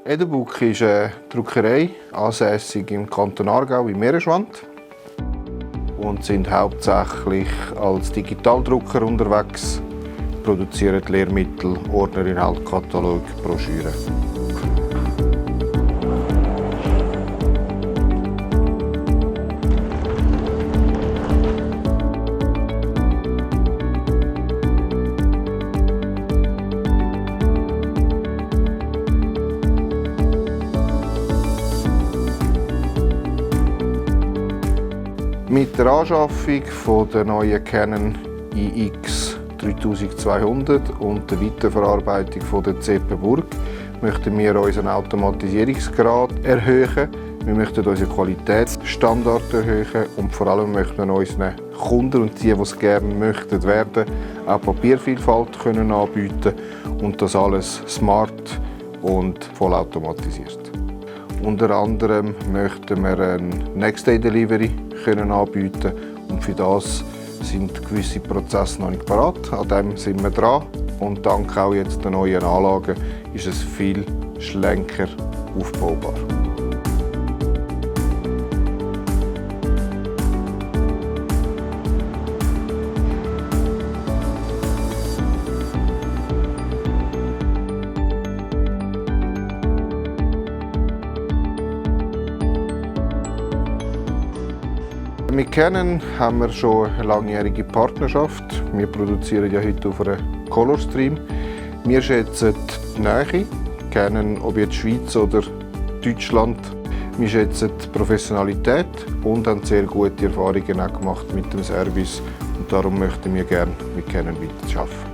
Edubook ist eine Druckerei, ansässig im Kanton Aargau im Meeresschwand und sind hauptsächlich als Digitaldrucker unterwegs, produzieren Lehrmittel, Ordner, Inhaltskatalog, Broschüren. Mit der Anschaffung von der neuen Canon iX 3200 und der Weiterverarbeitung von der Zeppenburg möchten wir unseren Automatisierungsgrad erhöhen. Wir möchten unseren Qualitätsstandard erhöhen und vor allem möchten wir unseren Kunden und die es gerne möchten werden, auch Papiervielfalt können anbieten und das alles smart und vollautomatisiert. Unter anderem möchten wir ein Next-Day-Delivery anbieten und für das sind gewisse Prozesse noch nicht parat. An dem sind wir dran und dank auch jetzt der neuen Anlagen ist es viel schlanker aufbaubar. Mit Canon haben wir schon eine langjährige Partnerschaft. Wir produzieren ja heute auf einer Colorstream. Wir schätzen die Nähe, Canon, ob jetzt Schweiz oder Deutschland. Wir schätzen die Professionalität und haben sehr gute Erfahrungen auch gemacht mit dem Service. Und darum möchten wir gerne mit Canon weiterarbeiten.